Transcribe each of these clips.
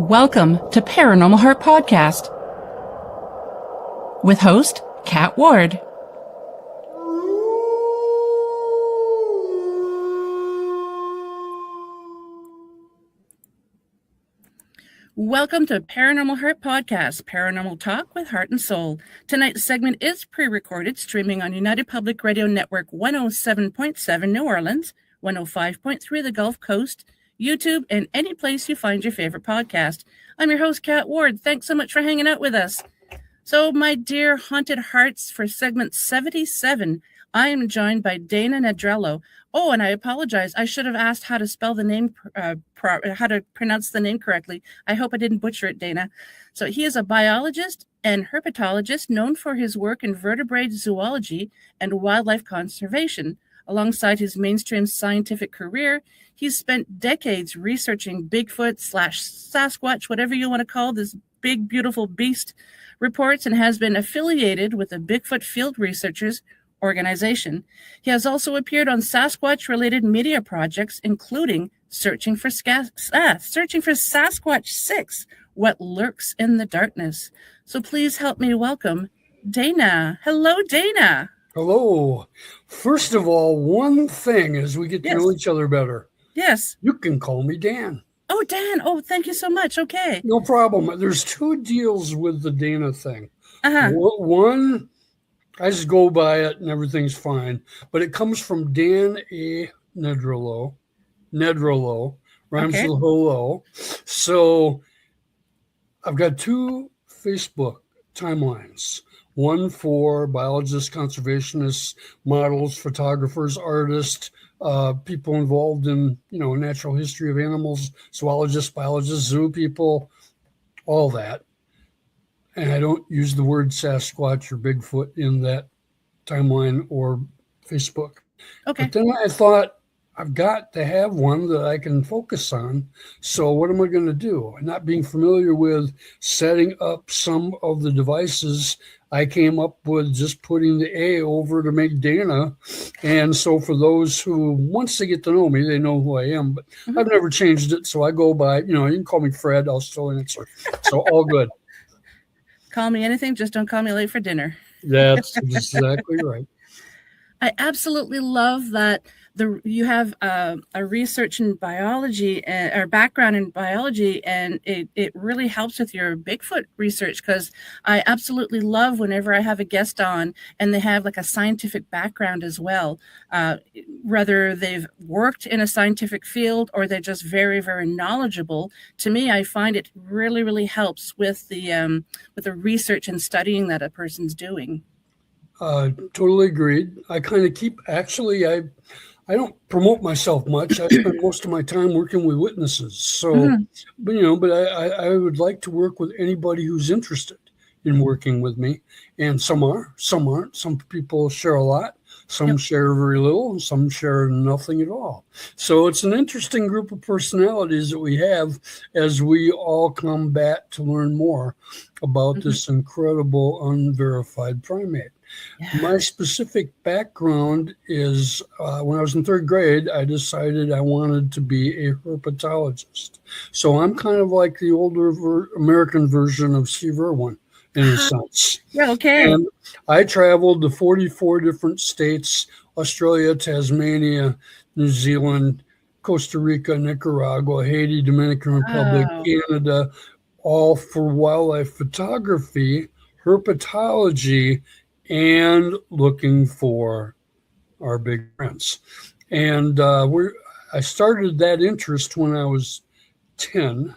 Welcome to Paranormal Heart Podcast with host Kat Ward. Welcome to Paranormal Heart Podcast, paranormal talk with heart and soul. Tonight's segment is pre-recorded, streaming on United Public Radio Network 107.7 New Orleans, 105.3 the Gulf Coast, YouTube, and any place you find your favorite podcast. I'm your host, Kat Ward. Thanks so much for hanging out with us. So, my dear Haunted Hearts, for segment 77, I am joined by Dana Nedrelo. Oh, and I apologize. I should have asked how to spell the name, how to pronounce the name correctly. I hope I didn't butcher it, Dana. So he is a biologist and herpetologist known for his work in vertebrate zoology and wildlife conservation. Alongside his mainstream scientific career, he's spent decades researching Bigfoot / Sasquatch, whatever you want to call this big, beautiful beast, reports, and has been affiliated with the Bigfoot Field Researchers organization. He has also appeared on Sasquatch-related media projects, including Searching for Sasquatch 6, What Lurks in the Darkness. So please help me welcome Dana. Hello, Dana. Hello. First of all, one thing as we get to know each other better. Yes. You can call me Dan. Oh, Dan. Oh, thank you so much. Okay. No problem. There's two deals with the Dana thing. Uh-huh. One, I just go by it and everything's fine. But it comes from Dan A. Nedrelo. Nedrelo. Rhymes with hello. So I've got two Facebook timelines. One for biologists, conservationists, models, photographers, artists, people involved in, natural history of animals, zoologists, biologists, zoo people, all that. And I don't use the word Sasquatch or Bigfoot in that timeline or Facebook. Okay. But then I thought, I've got to have one that I can focus on. So what am I going to do? Not being familiar with setting up some of the devices, I came up with just putting the A over to make Dana. And so for those who, once they get to know me, they know who I am. But I've never changed it. So I go by, you can call me Fred. I'll still answer. So all good. Call me anything. Just don't call me late for dinner. That's exactly right. I absolutely love that you have a research in biology or background in biology, and it really helps with your Bigfoot research, because I absolutely love whenever I have a guest on and they have like a scientific background as well, whether they've worked in a scientific field or they're just very, very knowledgeable. To me, I find it really, really helps with the research and studying that a person's doing. Totally agreed. I kind of I don't promote myself much. I spend most of my time working with witnesses. So, but I would like to work with anybody who's interested in working with me. And some are, some aren't. Some people share a lot. Some share very little, and some share nothing at all. So it's an interesting group of personalities that we have as we all come back to learn more about this incredible unverified primate. Yeah. My specific background is when I was in third grade, I decided I wanted to be a herpetologist. So I'm kind of like the older American version of Steve Irwin in a sense. Yeah, okay. And I traveled to 44 different states: Australia, Tasmania, New Zealand, Costa Rica, Nicaragua, Haiti, Dominican Republic, Canada, all for wildlife photography, herpetology, and looking for our big friends. And I started that interest when I was 10,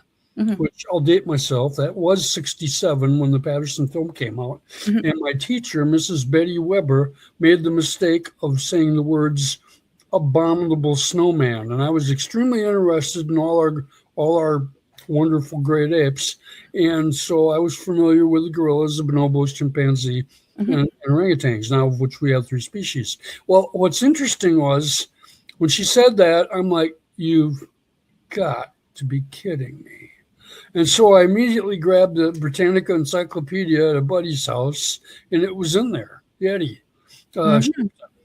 which I'll date myself. That was 67 when the Patterson film came out. And my teacher, Mrs. Betty Weber, made the mistake of saying the words abominable snowman. And I was extremely interested in all our wonderful great apes. And so I was familiar with the gorillas, the bonobos, chimpanzee, and orangutans, now of which we have 3 species. Well, what's interesting was when she said that, I'm like, you've got to be kidding me. And so I immediately grabbed the Britannica Encyclopedia at a buddy's house, and it was in there, Yeti,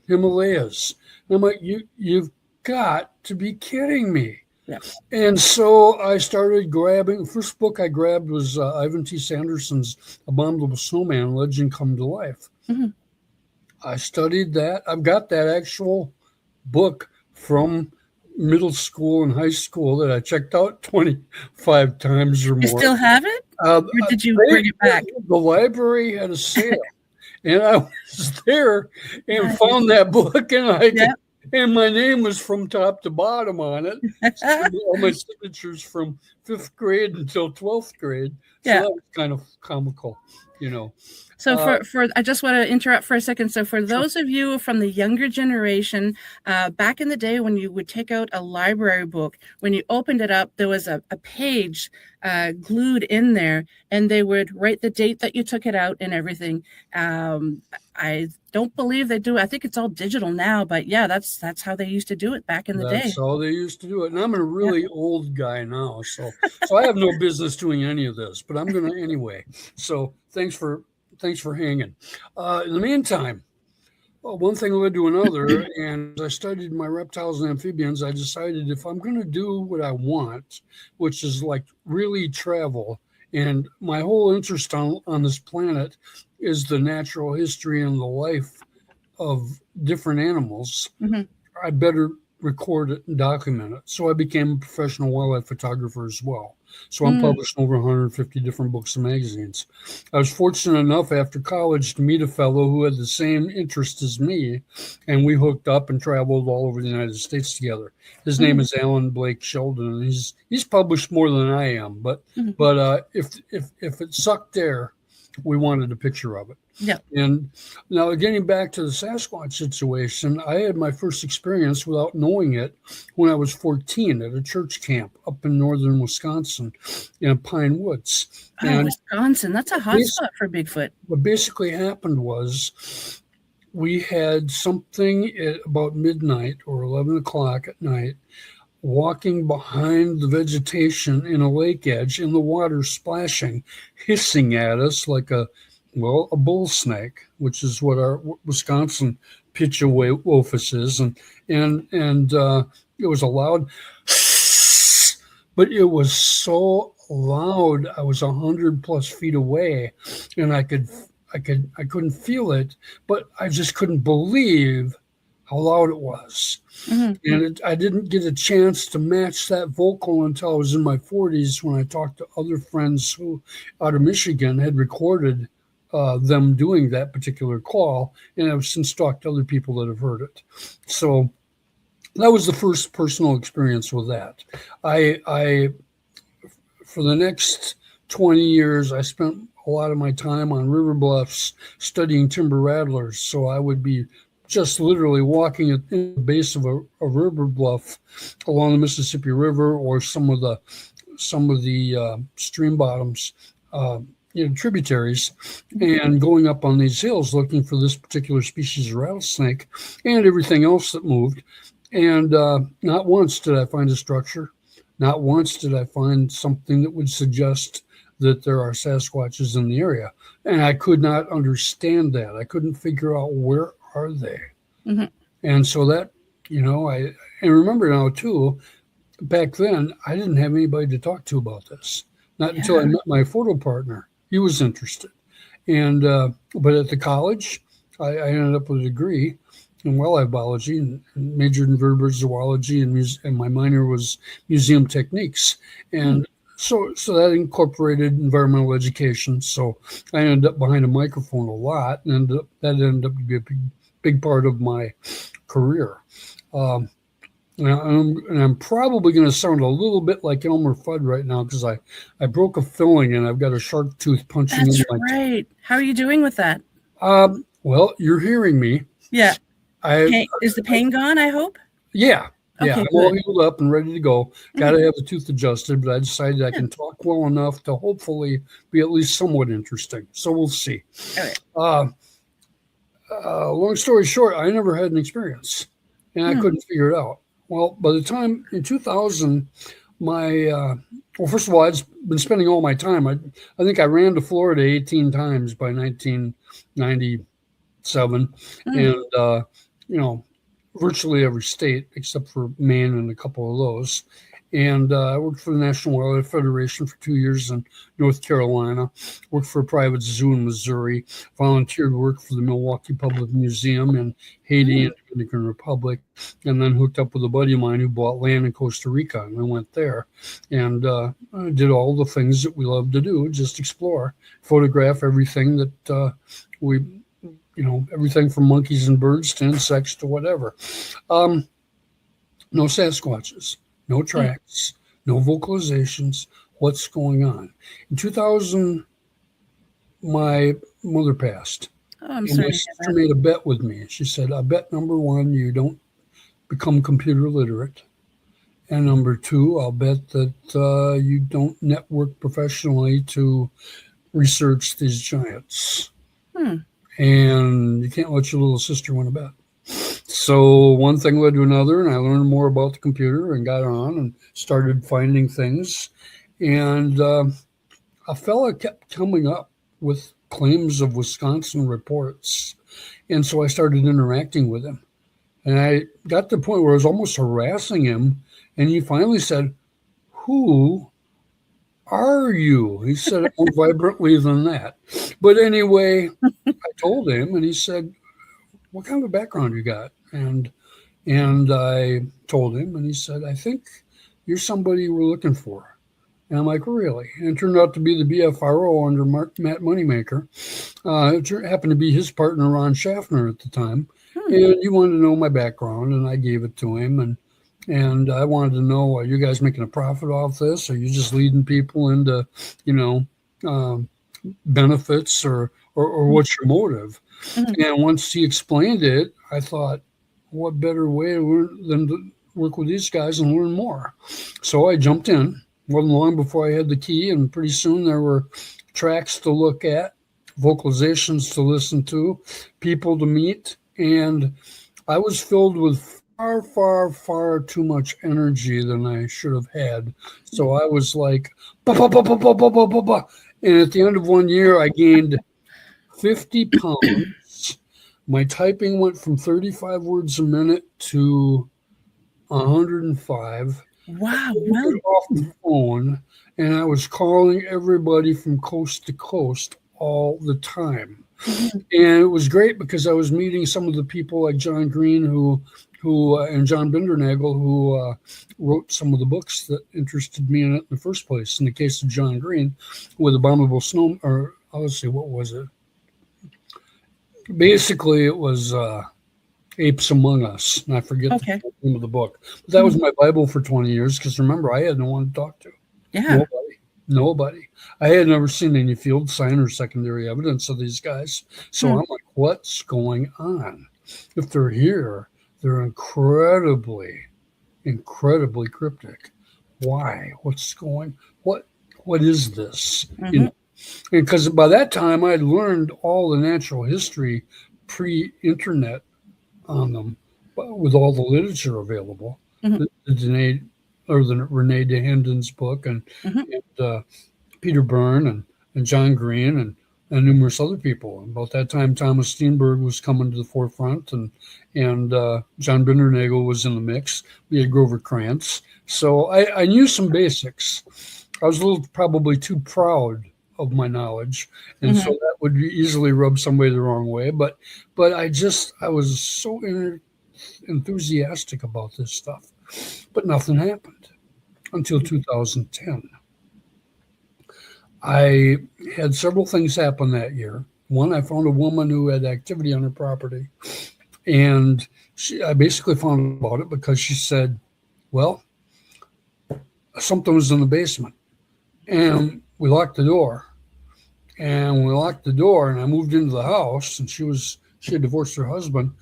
Himalayas. And I'm like, you've got to be kidding me. Yeah. And so I started grabbing. The first book I grabbed was Ivan T. Sanderson's Abominable Snowman: Legend Come to Life. Mhm. I studied that. I've got that actual book from middle school and high school that I checked out 25 times or You more. still have it? Or did you bring it back? The library had a sale, and I was there and Nice. found that book, and Yep. and my name was from top to bottom on it. All my signatures from 5th grade until 12th grade. So Yeah. that was kind of comical, you know. So for I just want to interrupt for a second. So for those of you from the younger generation, back in the day when you would take out a library book, when you opened it up, there was a page glued in there, and they would write the date that you took it out and everything. I don't believe they do. I think it's all digital now, but yeah, that's how they used to do it back in the day. That's how they used to do it. And I'm a really old guy now, so I have no business doing any of this, but I'm going to anyway. So thanks for hanging. In the meantime, one thing led to another, and as I studied my reptiles and amphibians, I decided if I'm going to do what I want, which is like really travel, and my whole interest on this planet is the natural history and the life of different animals, I better record it and document it. So I became a professional wildlife photographer as well. So I'm published in over 150 different books and magazines. I was fortunate enough after college to meet a fellow who had the same interest as me, and we hooked up and traveled all over the United States together. His name is Alan Blake Sheldon, and he's published more than I am. But if it sucked there, we wanted a picture of it. Yeah. And now getting back to the Sasquatch situation, I had my first experience without knowing it when I was 14 at a church camp up in northern Wisconsin in Pine Woods. Oh, and Wisconsin, that's a hot spot for Bigfoot. What basically happened was we had something at about midnight or 11 o'clock at night walking behind the vegetation in a lake edge in the water splashing, hissing at us like a bull snake, which is what our Wisconsin Pichawofus is. And it was a loud, but it was so loud. I was 100+ feet away and I couldn't feel it, but I just couldn't believe how loud it was. And I didn't get a chance to match that vocal until I was in my 40s when I talked to other friends who out of Michigan had recorded them doing that particular call, and I've since talked to other people that have heard it. So that was the first personal experience with that. I for the next 20 years, I spent a lot of my time on river bluffs studying timber rattlers. So I would be just literally walking at the base of a river bluff along the Mississippi River or some of the stream bottoms, tributaries, and going up on these hills looking for this particular species of rattlesnake and everything else that moved. And not once did I find a structure. Not once did I find something that would suggest that there are Sasquatches in the area. And I could not understand that. I couldn't figure out where are they. And so that, I remember now too, back then, I didn't have anybody to talk to about this. Not until I met my photo partner. He was interested. And but at the college, I ended up with a degree in wildlife biology and majored in vertebrate zoology, and my minor was museum techniques. And so that incorporated environmental education. So I ended up behind a microphone a lot, and that ended up to be a big part of my career. And I'm probably going to sound a little bit like Elmer Fudd right now because I broke a filling and I've got a shark tooth punching That's into my teeth. right. How are you doing with that? Well, you're hearing me. Yeah. Is the pain gone, I hope? Yeah. Okay, I'm all healed up and ready to go. Got to have the tooth adjusted, but I decided I can talk well enough to hopefully be at least somewhat interesting. So we'll see. All right. Long story short, I never had an experience, and I couldn't figure it out. Well, by the time in 2000, first of all, I'd been spending all my time. I think I ran to Florida 18 times by 1997, and virtually every state except for Maine and a couple of those. And I worked for the National Wildlife Federation for 2 years in North Carolina, worked for a private zoo in Missouri, volunteered work for the Milwaukee Public Museum in Haiti and Dominican Republic, and then hooked up with a buddy of mine who bought land in Costa Rica, and I went there and I did all the things that we love to do, just explore, photograph everything that everything from monkeys and birds to insects to whatever. No Sasquatches, no tracks, no vocalizations. What's going on? In 2000, my mother passed. Oh, I'm and sorry my to hear sister that. made a bet with me. She said, I bet number one, you don't become computer literate. And number two, I'll bet that you don't network professionally to research these giants. And you can't let your little sister win a bet. So one thing led to another, and I learned more about the computer and got on and started finding things. And a fella kept coming up with claims of Wisconsin reports. And so I started interacting with him. And I got to the point where I was almost harassing him. And he finally said, "Who are you?" He said it more vibrantly than that. But anyway, I told him, and he said, "What kind of a background you got?" And I told him, and he said, "I think you're somebody we're looking for." And I'm like, "Really?" And it turned out to be the BFRO under Matt Moneymaker. It happened to be his partner, Ron Schaffner, at the time. And he wanted to know my background, and I gave it to him. And I wanted to know, are you guys making a profit off this? Are you just leading people into, benefits or what's your motive? And once he explained it, I thought, what better way than to work with these guys and learn more? So I jumped in. Wasn't long before I had the key, and pretty soon there were tracks to look at, vocalizations to listen to, people to meet, and I was filled with far, far, far too much energy than I should have had. So I was like, bah, bah, bah, bah, bah, bah, bah, bah, bah. And at the end of 1 year, I gained 50 pounds. My typing went from 35 words a minute to 105. Wow. Well, off the phone, and I was calling everybody from coast to coast all the time. And it was great because I was meeting some of the people like John Green, who and John Bindernagel, who wrote some of the books that interested me in it in the first place. In the case of John Green, with Abominable Snow, or let's see, what was it? Basically, it was Apes Among Us, and I forget the name of the book. But that was my Bible for 20 years, because remember, I had no one to talk to. Yeah. Nobody. I had never seen any field sign or secondary evidence of these guys. So I'm like, what's going on? If they're here, they're incredibly cryptic. Why? What is this? Because by that time I'd learned all the natural history pre-internet on them, with all the literature available. The Renee DeHenden's book, and Peter Byrne and John Green and numerous other people. And about that time, Thomas Steenberg was coming to the forefront, and John Bindernagel was in the mix. We had Grover Krantz. So I knew some basics. I was a little probably too proud of my knowledge, and so that would easily rub somebody the wrong way. But I was so enthusiastic about this stuff. But nothing happened until 2010. I had several things happen that year. One, I found a woman who had activity on her property, and I basically found out about it because she said, well, something was in the basement. And we locked the door. And when we locked the door, and I moved into the house, and she had divorced her husband,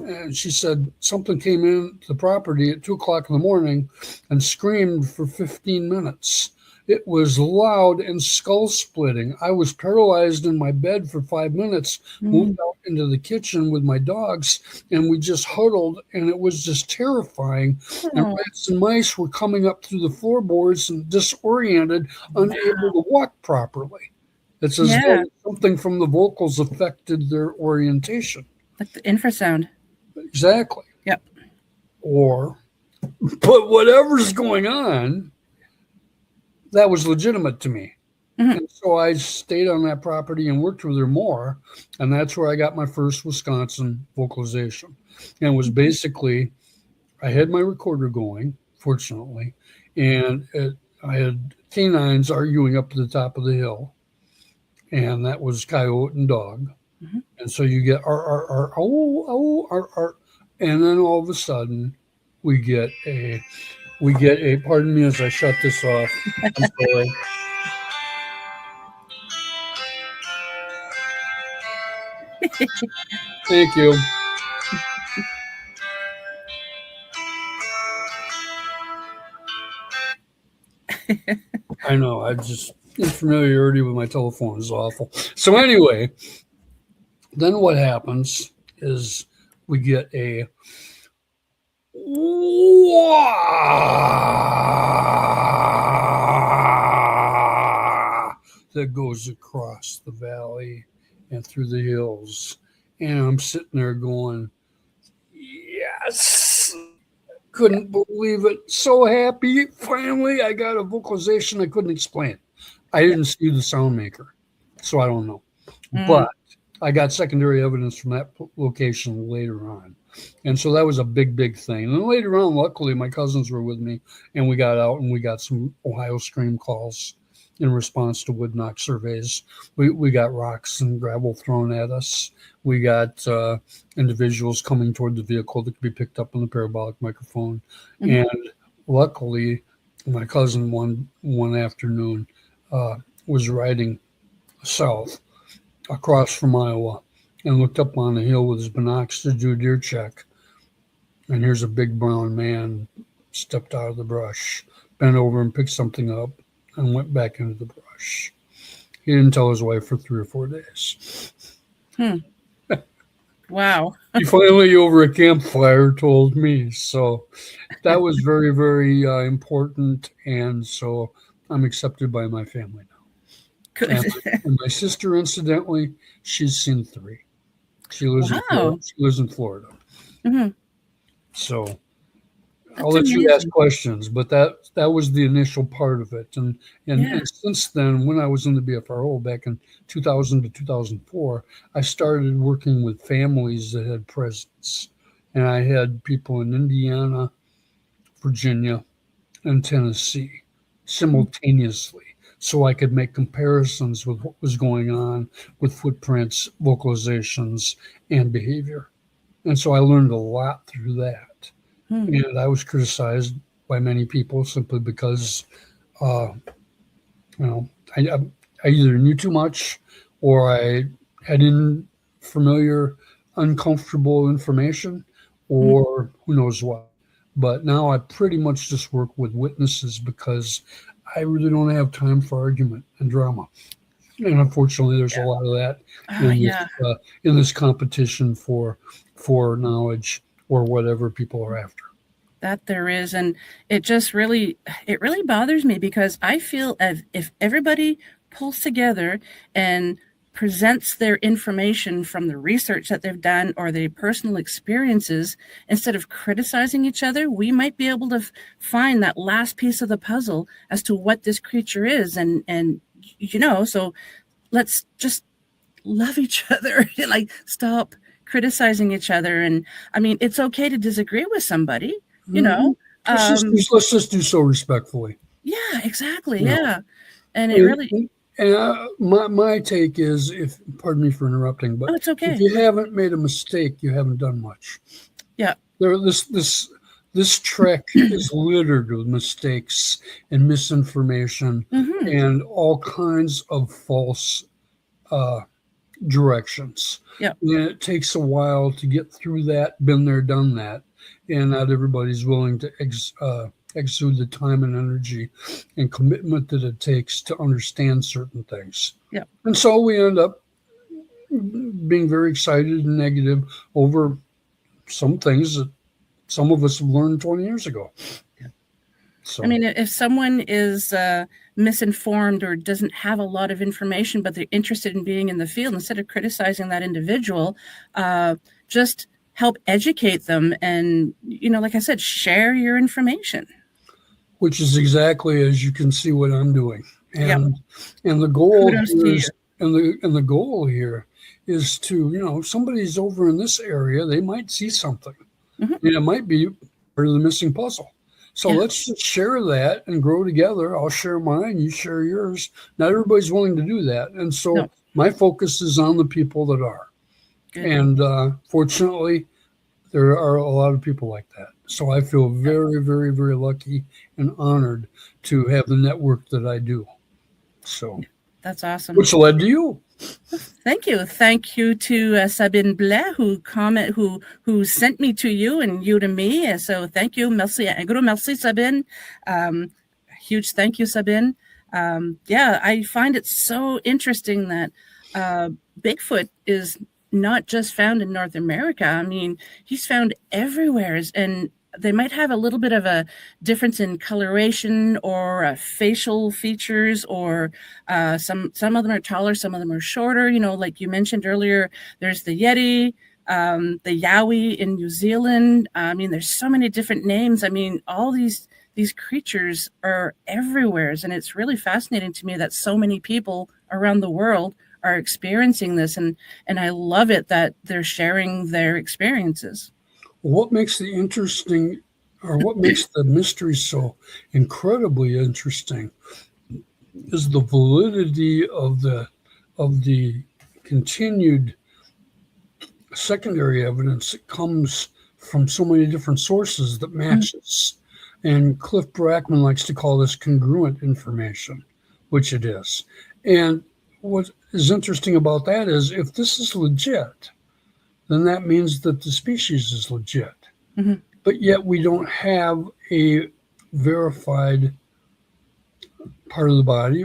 and she said something came in the property at 2:00 in the morning and screamed for 15 minutes. It was loud and skull splitting. I was paralyzed in my bed for 5 minutes, moved out into the kitchen with my dogs, and we just huddled, and it was just terrifying. And rats and mice were coming up through the floorboards and disoriented, unable to walk properly. It's as though something from the vocals affected their orientation. Like the infrasound. Exactly. Yep. Or But whatever's going on, that was legitimate to me. Mhm. And so I stayed on that property and worked with her more. And that's where I got my first Wisconsin vocalization. And it was basically, I had my recorder going, fortunately, and I had canines arguing up to the top of the hill. And that was coyote and dog. Mhm. And so you get and then all of a sudden we get a pardon me as I shut this off. I'm sorry. Thank you. I know. I just infamiliarity with my telephone is awful. So anyway, then what happens is we get a that goes across the valley and through the hills. And I'm sitting there going, yes, couldn't believe it. So happy. Finally, I got a vocalization I couldn't explain. I didn't see the sound maker, so I don't know. But I got secondary evidence from that location later on. And so that was a big, big thing. And then later on, luckily, my cousins were with me, and we got out and we got some Ohio Scream calls in response to wood knock surveys. We got rocks and gravel thrown at us. We got individuals coming toward the vehicle that could be picked up on the parabolic microphone. Mhm. And luckily, my cousin one afternoon was riding south across from Iowa and looked up on the hill with his binocs to do a deer check. And here's a big brown man stepped out of the brush, bent over and picked something up and went back into the brush. He didn't tell his wife for 3 or 4 days. Wow. He finally, over a campfire, told me. So that was very, very important. And so I'm accepted by my family now. Good. And my sister, incidentally, she's seen 3. She lives in Florida. Wow. She lives in Florida. Mhm. So That's I'll let you ask amazing. questions, but that was the initial part of it. And Yeah. since then, when I was in the BFRO back in 2000 to 2004, I started working with families that had presence. And I had people in Indiana, Virginia, and Tennessee simultaneously. So I could make comparisons with what was going on with footprints, vocalizations, and behavior. And so I learned a lot through that. Hmm. And I was criticized by many people simply because, uh, you know, I either knew too much or I had unfamiliar, uncomfortable information, Hmm. or who knows what. But now I pretty much just work with witnesses because I really don't have time for argument and drama. And unfortunately, there's a lot of that Oh, yeah. in this competition for knowledge or whatever people are after. That there is, and it really bothers me because I feel as if everybody pulls together and presents their information from the research that they've done or their personal experiences instead of criticizing each other, we might be able to find that last piece of the puzzle as to what this creature is. And so let's just love each other. Like, stop criticizing each other. And I mean, it's okay to disagree with somebody, you Mhm. know. Let's just do so respectfully. Yeah, exactly. You know, Yeah. And it and, really, my take is, if pardon me for interrupting, but oh, it's if okay. you haven't made a mistake, you haven't done much. Yeah. This trek is littered with mistakes and misinformation Hmm. and all kinds of false uh, directions. Yeah. And it takes a while to get through that, been there, done that. And not everybody's willing to exude the time and energy and commitment that it takes to understand certain things. Yeah. And so we end up being very excited and negative over some things that some of us have learned 20 years ago. So, I mean, if someone is misinformed or doesn't have a lot of information, but they're interested in being in the field, instead of criticizing that individual, just help educate them and, like I said, share your information. Which is exactly, as you can see, what I'm doing. And the goal Kudos here to is, and the goal here is to, if somebody's over in this area, they might see something. Mhm. And it might be part of the missing puzzle. So let's just share that and grow together. I'll share mine, you share yours. Not everybody's willing to do that. And so my focus is on the people that are. Good. And fortunately, there are a lot of people like that. So I feel very, very, very lucky and honored to have the network that I do. So that's awesome. Which led to you. Thank you. Thank you to Sabine Blais who sent me to you and you to me. So thank you. Merci. Un gros merci, Sabine. Huge thank you, Sabine. I find it so interesting that Bigfoot is not just found in North America. I mean, he's found everywhere, and they might have a little bit of a difference in coloration or facial features, or some of them are taller, some of them are shorter. Like you mentioned earlier, there's the Yeti, the Yowie in New Zealand. I mean, there's so many different names. I mean, all these creatures are everywhere, and it's really fascinating to me that so many people around the world are experiencing this, and I love it that they're sharing their experiences. What makes the mystery so incredibly interesting is the validity of the continued secondary evidence that comes from so many different sources that matches. And Cliff Brackman likes to call this congruent information, which it is. And what is interesting about that is if this is legit, then that means that the species is legit. Mm-hmm. But yet we don't have a verified part of the body,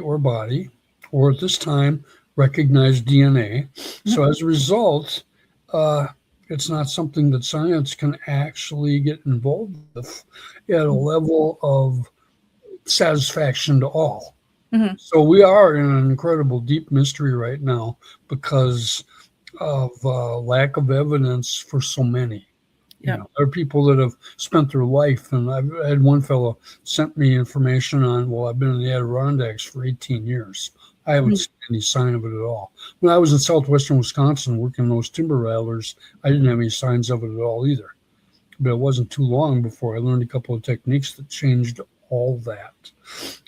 or at this time, recognized DNA. Mm-hmm. So as a result, it's not something that science can actually get involved with at a level of satisfaction to all. Mm-hmm. So we are in an incredible deep mystery right now because of lack of evidence for so many. There are people that have spent their life, and I've had one fellow sent me information on, I've been in the Adirondacks for 18 years. I haven't seen any sign of it at all. When I was in southwestern Wisconsin working those timber rattlers, I didn't have any signs of it at all either. But it wasn't too long before I learned a couple of techniques that changed all that.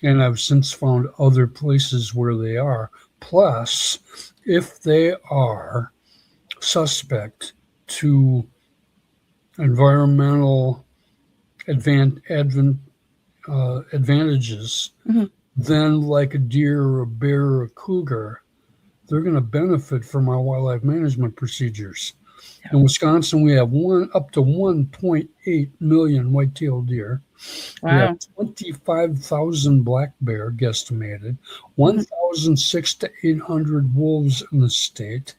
And I've since found other places where they are. Plus, if they are suspect to environmental advantages, then like a deer or a bear or a cougar, they're going to benefit from our wildlife management procedures. In Wisconsin, we have up to 1.8 million white-tailed deer. Wow. We have 25,000 black bear guesstimated, 1,600 to 800 wolves in the state,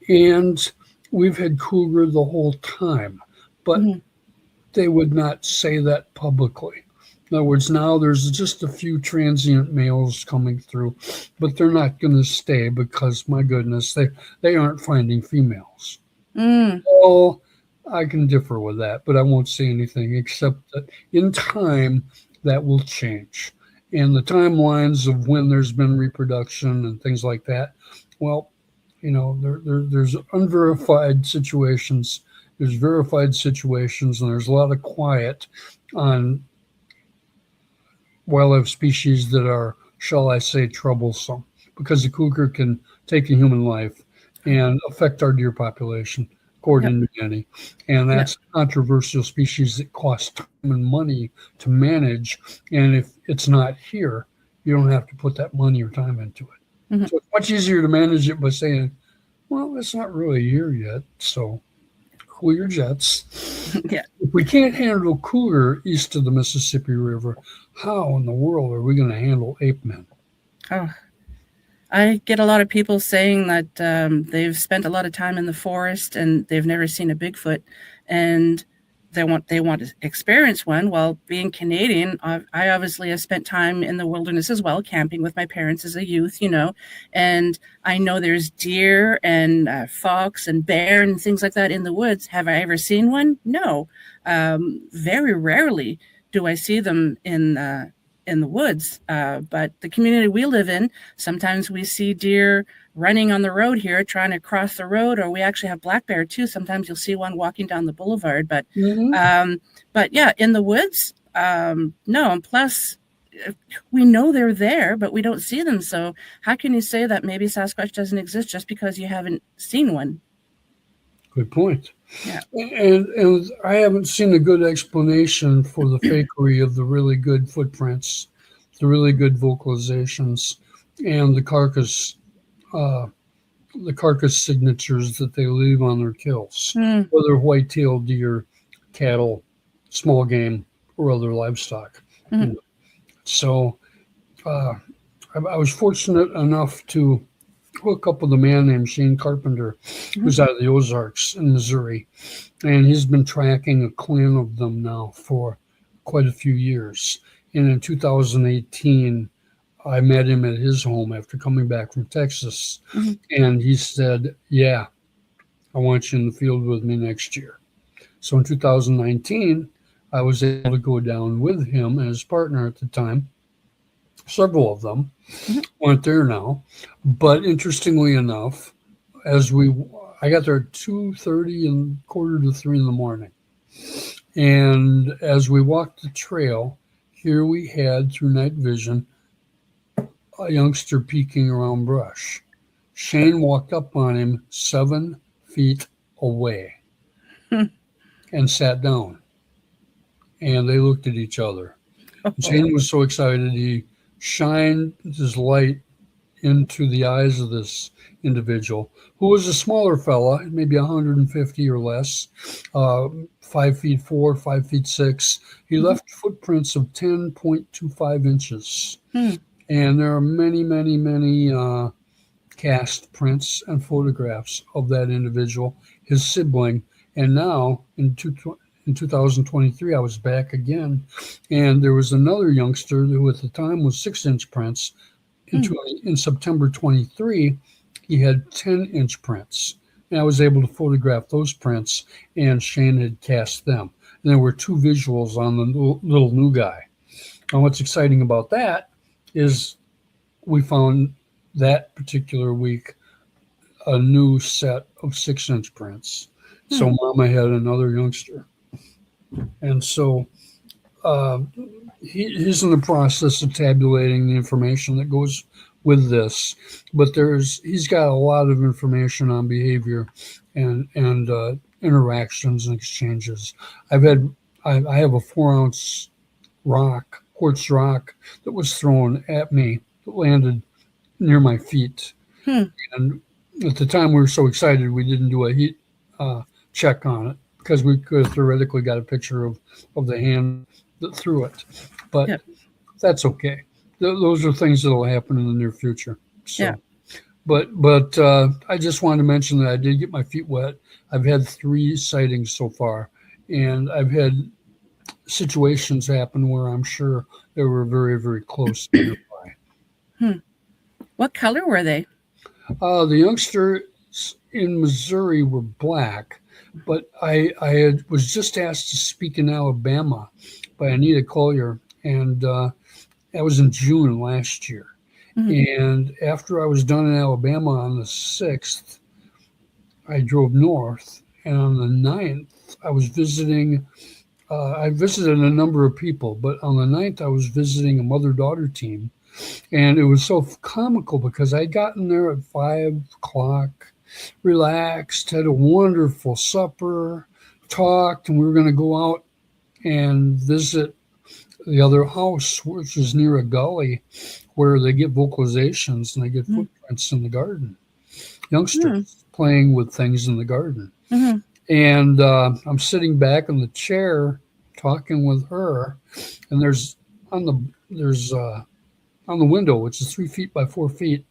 and we've had cougar the whole time, but they would not say that publicly. In other words, now there's just a few transient males coming through, but they're not going to stay because, my goodness, they aren't finding females. Well, I can differ with that, but I won't say anything except that in time that will change. And the timelines of when there's been reproduction and things like that, there's unverified situations, there's verified situations, and there's a lot of quiet on wildlife species that are, shall I say, troublesome, because the cougar can take a human life and affect our deer population, according to many. And that's a controversial species that costs time and money to manage. And if it's not here, you don't have to put that money or time into it. So it's much easier to manage it by saying, well, it's not really here yet, so cool your jets. If we can't handle cougar east of the Mississippi River, how in the world are we going to handle ape men? I get a lot of people saying that they've spent a lot of time in the forest and they've never seen a Bigfoot. And they want to experience one. Well, being Canadian, I obviously have spent time in the wilderness as well, camping with my parents as a youth, and I know there's deer and fox and bear and things like that in the woods. Have I ever seen one? No. Very rarely do I see them in the woods. But the community we live in, sometimes we see deer running on the road here, trying to cross the road, or we actually have black bear too. Sometimes you'll see one walking down the boulevard, but yeah, in the woods, no. And plus, we know they're there, but we don't see them. So how can you say that maybe Sasquatch doesn't exist just because you haven't seen one? Good point. Yeah. And I haven't seen a good explanation for the fakery of the really good footprints, the really good vocalizations, and the carcass signatures that they leave on their kills, whether white-tailed deer, cattle, small game, or other livestock. So I was fortunate enough to hook up with a man named Shane Carpenter, who's out of the Ozarks in Missouri, and he's been tracking a clan of them now for quite a few years. And in 2018, I met him at his home after coming back from Texas, and he said, "Yeah, I want you in the field with me next year." So in 2019, I was able to go down with him and his partner at the time. Several of them aren't there now, but interestingly enough, I got there at 2:30 and 2:45 in the morning, and as we walked the trail, here we had through night vision a youngster peeking around brush. Shane walked up on him 7 feet away and sat down, and they looked at each other. Shane was so excited he shined his light into the eyes of this individual, who was a smaller fella, maybe 150 or less, 5'4", 5'6". He left footprints of 10.25 inches. And there are many, many, many cast prints and photographs of that individual, his sibling. And now in 2023, I was back again, and there was another youngster who at the time was 6-inch prints. In September 23, he had 10-inch prints, and I was able to photograph those prints, and Shane had cast them. And there were 2 visuals on the little new guy. And what's exciting about that is we found that particular week a new set of 6-inch prints. So Mama had another youngster. And so he's in the process of tabulating the information that goes with this, but he's got a lot of information on behavior and interactions and exchanges. I have a 4-ounce quartz rock that was thrown at me that landed near my feet. And at the time we were so excited we didn't do a heat check on it, because we could have theoretically got a picture of the hand that threw it. But that's okay. Those are things that will happen in the near future. So, but I just wanted to mention that I did get my feet wet. I've had 3 sightings so far, and I've had situations happen where I'm sure they were very, very close nearby. What color were they? The youngsters in Missouri were black, but I was just asked to speak in Alabama by Anita Collier, and that was in June last year. And after I was done in Alabama on the 6th, I drove north, and on the 9th, I was visiting. I visited a number of people, but on the 9th, I was visiting a mother-daughter team. And it was so comical because I'd gotten there at 5 o'clock, relaxed, had a wonderful supper, talked, and we were going to go out and visit the other house, which is near a gully where they get vocalizations and they get footprints in the garden. Youngsters playing with things in the garden. And I'm sitting back in the chair talking with her, and there's on the window, which is 3 feet by 4 feet,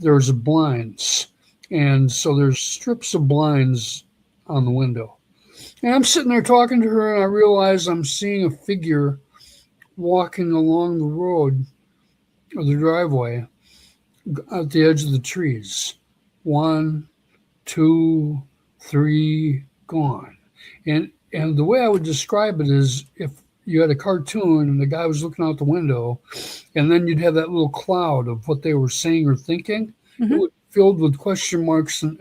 there's blinds. And so there's strips of blinds on the window. And I'm sitting there talking to her, and I realize I'm seeing a figure walking along the road or the driveway at the edge of the trees. 1, 2, 3, gone. And the way I would describe it is if you had a cartoon and the guy was looking out the window, and then you'd have that little cloud of what they were saying or thinking. It would be filled with question marks and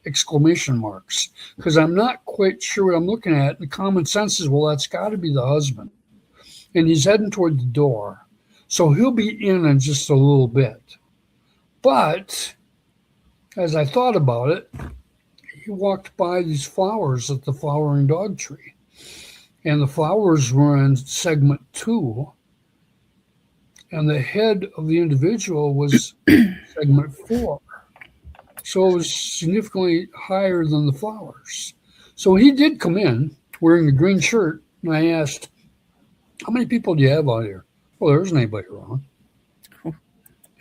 exclamation marks, because I'm not quite sure what I'm looking at. The common sense is, well, that's got to be the husband. And he's heading toward the door. So he'll be in just a little bit. But as I thought about it, he walked by these flowers at the flowering dog tree. And the flowers were in segment 2. And the head of the individual was segment 4. So it was significantly higher than the flowers. So he did come in wearing a green shirt, and I asked, how many people do you have out here? Well, there isn't anybody around.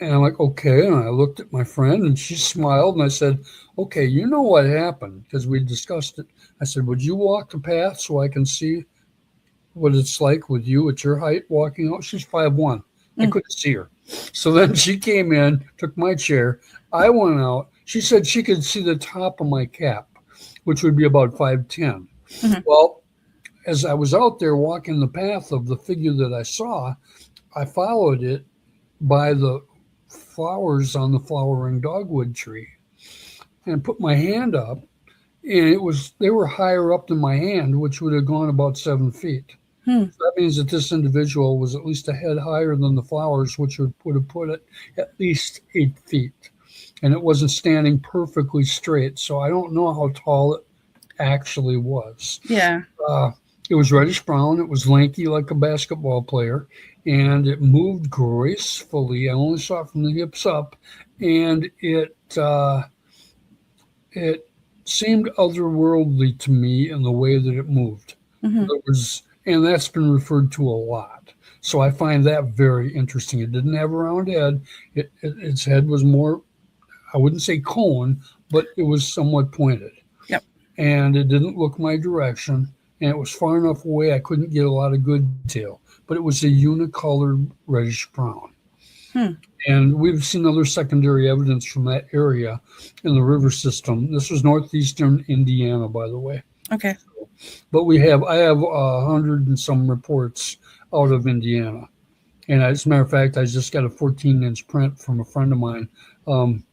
And I'm like, okay. And I looked at my friend, and she smiled, and I said, okay, you know what happened, because we discussed it. I said, would you walk the path so I can see what it's like with you at your height walking out? She's 5'1". I couldn't see her. So then she came in, took my chair. I went out. She said she could see the top of my cap, which would be about 5'10". Well, as I was out there walking the path of the figure that I saw, I followed it by the flowers on the flowering dogwood tree and put my hand up, and they were higher up than my hand, which would have gone about 7 feet. So that means that this individual was at least a head higher than the flowers, which would have put it at least 8 feet. And it wasn't standing perfectly straight. So I don't know how tall it actually was. Yeah. It was reddish brown. It was lanky like a basketball player. And it moved gracefully. I only saw it from the hips up. And it seemed otherworldly to me in the way that it moved. And that's been referred to a lot. So I find that very interesting. It didn't have a round head. Its head was more, I wouldn't say cone, but it was somewhat pointed. Yep. And it didn't look my direction. And it was far enough away I couldn't get a lot of good detail. But it was a unicolored reddish brown. And we've seen other secondary evidence from that area in the river system. This was northeastern Indiana, by the way. Okay. But I have 100 and some reports out of Indiana. And as a matter of fact, I just got a 14-inch print from a friend of mine. And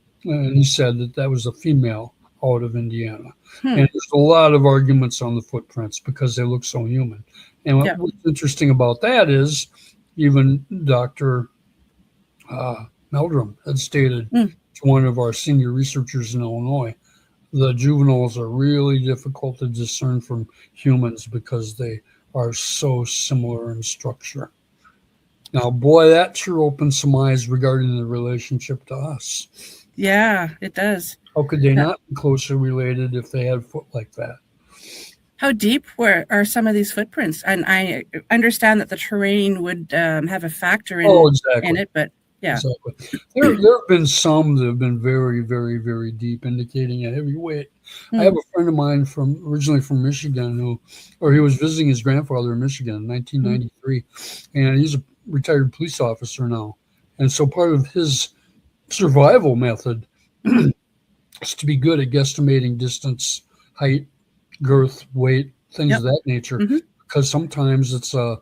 he said that was a female out of Indiana. And there's a lot of arguments on the footprints because they look so human. And what's interesting about that is even Dr. Meldrum had stated to one of our senior researchers in Illinois, the juveniles are really difficult to discern from humans because they are so similar in structure. Now, boy, that sure opens some eyes regarding the relationship to us. Yeah, it does. How could they not be closely related if they had a foot like that? How deep are some of these footprints? And I understand that the terrain would have a factor in it, but yeah. Exactly. There have been some that have been very, very, very deep, indicating a heavy weight. I have a friend of mine originally from Michigan he was visiting his grandfather in Michigan in 1993, and he's a retired police officer now. And so part of his survival method is to be good at guesstimating distance, height, girth, weight, things of that nature, because sometimes it's a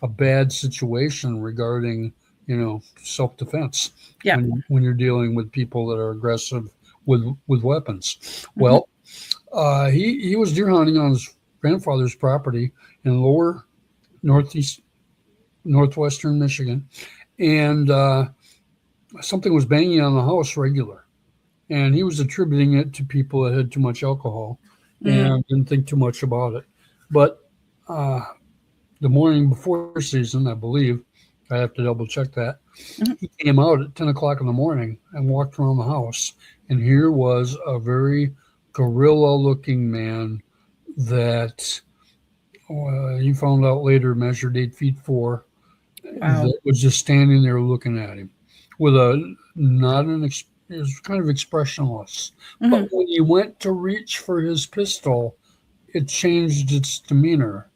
bad situation regarding self-defense when you're dealing with people that are aggressive with weapons. Well, he was deer hunting on his grandfather's property in lower northwestern Michigan, and something was banging on the house regular, and he was attributing it to people that had too much alcohol and didn't think too much about it. But the morning before season, I believe, I have to double check that. He came out at 10 o'clock in the morning and walked around the house. And here was a very gorilla looking man that he found out later measured 8 feet 4. Wow. That was just standing there looking at him with it was kind of expressionless. But when he went to reach for his pistol, it changed its demeanor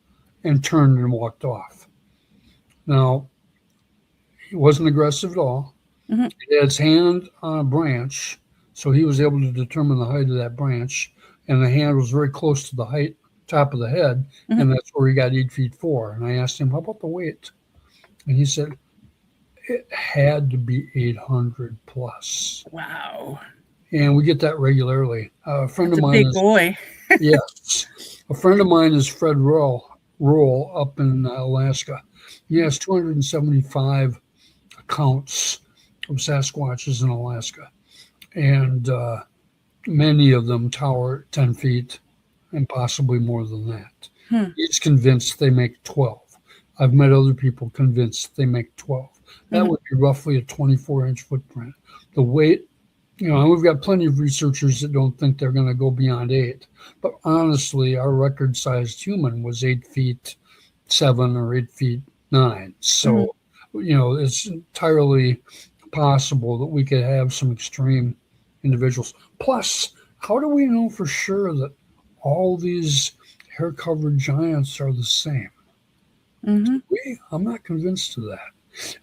and turned and walked off. Now, he wasn't aggressive at all. Mm-hmm. He had his hand on a branch, so he was able to determine the height of that branch, and the hand was very close to the top of the head, Mm-hmm. and that's where he got 8 feet 4. And I asked him, how about the weight? And he said, it had to be 800 plus. Wow. And we get that regularly. A friend That's of a mine big boy. yes, a friend of mine is Fred Roll up in Alaska. He has 275 accounts of Sasquatches in Alaska, and many of them tower 10 feet and possibly more than that. He's convinced they make 12. I've met other people convinced they make 12. That would be roughly a 24-inch footprint. The weight, and we've got plenty of researchers that don't think they're going to go beyond 8. But honestly, our record-sized human was 8 feet 7 or 8 feet 9. So, it's entirely possible that we could have some extreme individuals. Plus, how do we know for sure that all these hair-covered giants are the same? I'm not convinced of that,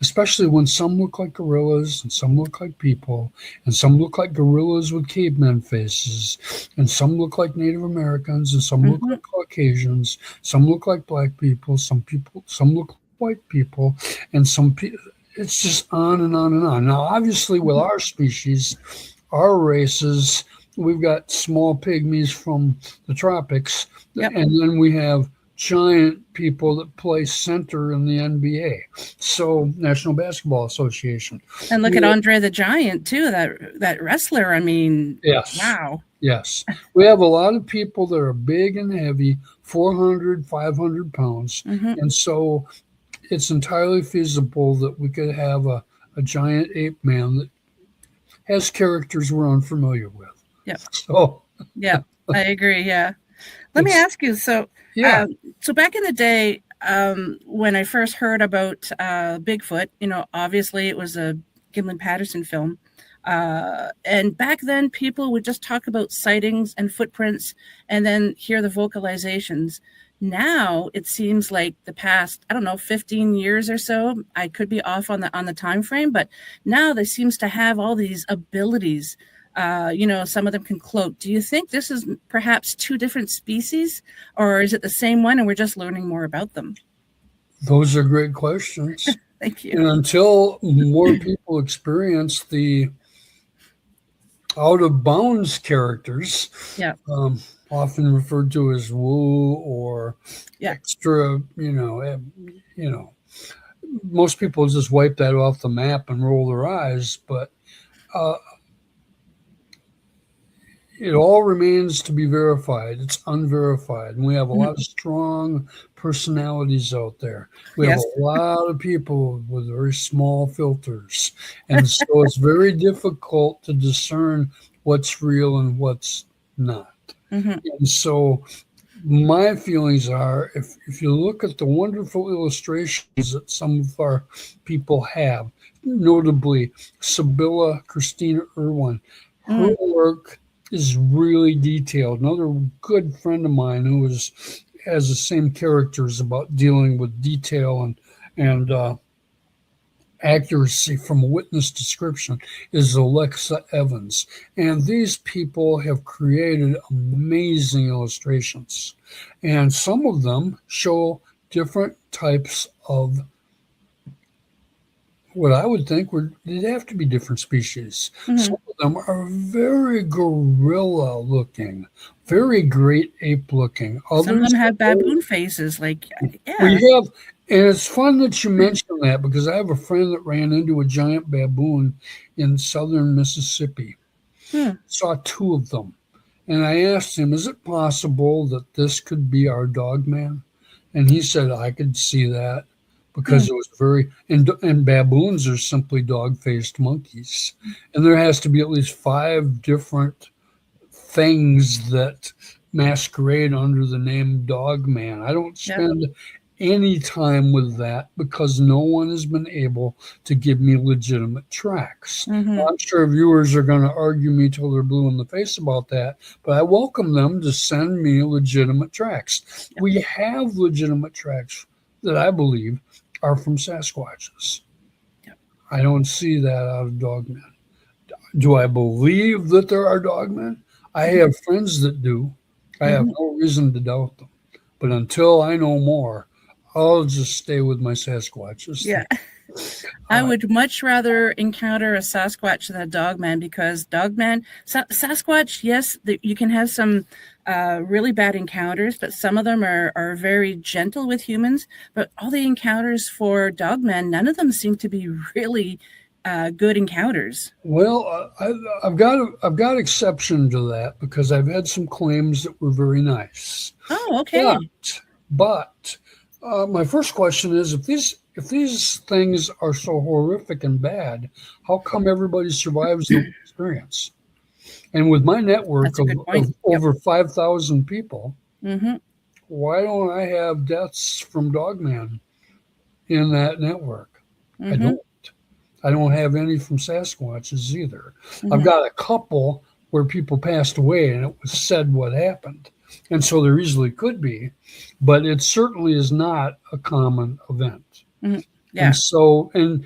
especially when some look like gorillas and some look like people, and some look like gorillas with caveman faces, and some look like Native Americans, and some look like Caucasians, some look like black people, some look like white people, and some people. It's just on and on and on. Now, obviously, with our species, our races, we've got small pygmies from the tropics, and then we have giant people that play center in the NBA, so National Basketball Association. And look at Andre the Giant too, that wrestler. I mean, yes, wow. Yes, we have a lot of people that are big and heavy, 400, 500 pounds, and so it's entirely feasible that we could have a giant ape man that has characters we're unfamiliar with. Yeah. So. Yeah, I agree. Yeah. Let me ask you. So, so back in the day, when I first heard about Bigfoot, obviously it was a Gimlin Patterson film. And back then people would just talk about sightings and footprints and then hear the vocalizations. Now it seems like the past, 15 years or so, I could be off on the time frame, but now they seems to have all these abilities. Some of them can cloak. Do you think this is perhaps two different species, or is it the same one and we're just learning more about them? Those are great questions. Thank you. And until more people experience the out of bounds characters, often referred to as woo or extra, most people just wipe that off the map and roll their eyes, but it all remains to be verified. It's unverified. And we have a lot of strong personalities out there. We have a lot of people with very small filters. And so it's very difficult to discern what's real and what's not. And so my feelings are, if you look at the wonderful illustrations that some of our people have, notably Sibylla Christina Irwin, her work is really detailed. Another good friend of mine who has the same characters about dealing with detail and accuracy from a witness description is Alexa Evans. And these people have created amazing illustrations. And some of them show different types of what I would think they'd have to be different species. Some of them are very gorilla looking, very great ape looking. Others, some of them have baboon faces. We have, and it's fun that you mention that because I have a friend that ran into a giant baboon in southern Mississippi. Saw 2 of them. And I asked him, is it possible that this could be our dog man? And he said, I could see that. Because it was and baboons are simply dog-faced monkeys. And there has to be at least 5 different things that masquerade under the name dog man. I don't spend any time with that because no one has been able to give me legitimate tracks. Well, I'm sure viewers are going to argue me till they're blue in the face about that, but I welcome them to send me legitimate tracks. Yep. We have legitimate tracks that I believe are from Sasquatches. Yep. I don't see that out of dogmen. Do I believe that there are dogmen? I have friends that do. I have no reason to doubt them. But until I know more, I'll just stay with my Sasquatches. Yeah. I would much rather encounter a Sasquatch than a dogman because Sasquatch, yes, you can have some really bad encounters, but some of them are very gentle with humans. But all the encounters for dogmen, none of them seem to be really good encounters. Well, I've got exception to that because I've had some claims that were very nice. Oh, okay. But my first question is if these things are so horrific and bad, how come everybody survives the experience? And with my network of over 5,000 people, why don't I have deaths from dogman in that network? I don't have any from Sasquatches either. I've got a couple where people passed away and it was said what happened. And so there easily could be, but it certainly is not a common event. Yeah. And so, and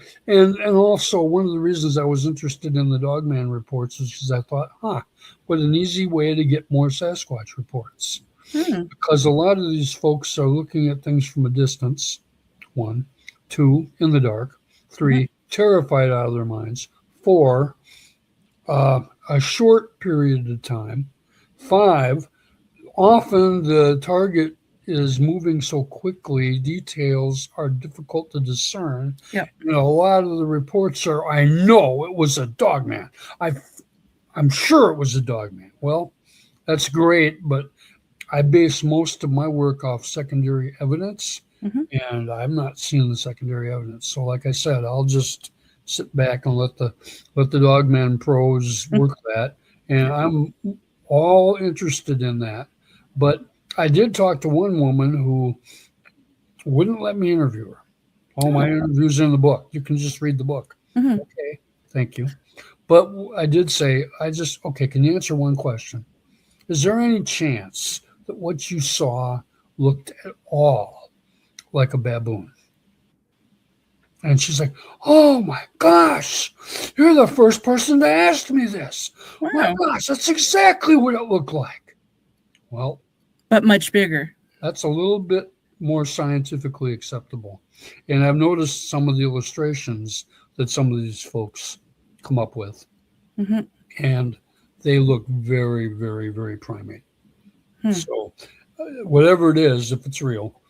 also one of the reasons I was interested in the dogman reports is because I thought, what an easy way to get more Sasquatch reports. Because a lot of these folks are looking at things from a distance, 1, 2, in the dark, 3, terrified out of their minds, 4, a short period of time, 5, often the target is moving so quickly, details are difficult to discern. Yep. And a lot of the reports are, I know it was a dogman. I'm sure it was a dogman. Well, that's great, but I base most of my work off secondary evidence, and I'm not seeing the secondary evidence. So like I said, I'll just sit back and let the dogman pros work that. And I'm all interested in that. But I did talk to one woman who wouldn't let me interview her. All my interviews in the book. You can just read the book. Okay, thank you. But I did say, can you answer one question? Is there any chance that what you saw looked at all like a baboon? And she's like, oh my gosh, you're the first person to ask me this. Wow. My gosh, that's exactly what it looked like. Well, but much bigger. That's a little bit more scientifically acceptable. And I've noticed some of the illustrations that some of these folks come up with. And they look very, very, very primate. So whatever it is, if it's real,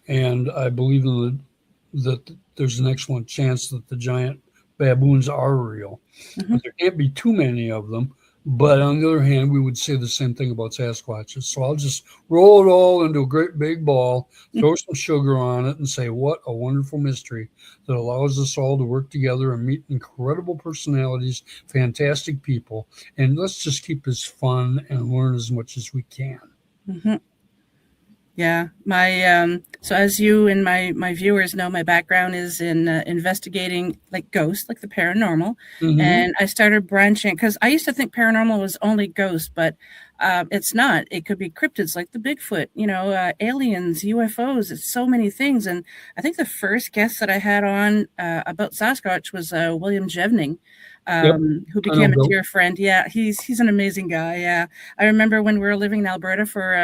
and I believe that there's an excellent chance that the giant baboons are real. But there can't be too many of them. But on the other hand, we would say the same thing about Sasquatches. So I'll just roll it all into a great big ball, throw some sugar on it, and say, what a wonderful mystery that allows us all to work together and meet incredible personalities, fantastic people. And let's just keep this fun and learn as much as we can. Yeah, my so as you and my viewers know, my background is in investigating like ghosts, like the paranormal, and I started branching because I used to think paranormal was only ghosts, but it's not. It could be cryptids like the Bigfoot, aliens, UFOs. It's so many things, and I think the first guest that I had on about Sasquatch was William Jevning. Who became a dear friend. Yeah, he's an amazing guy. Yeah, I remember when we were living in Alberta for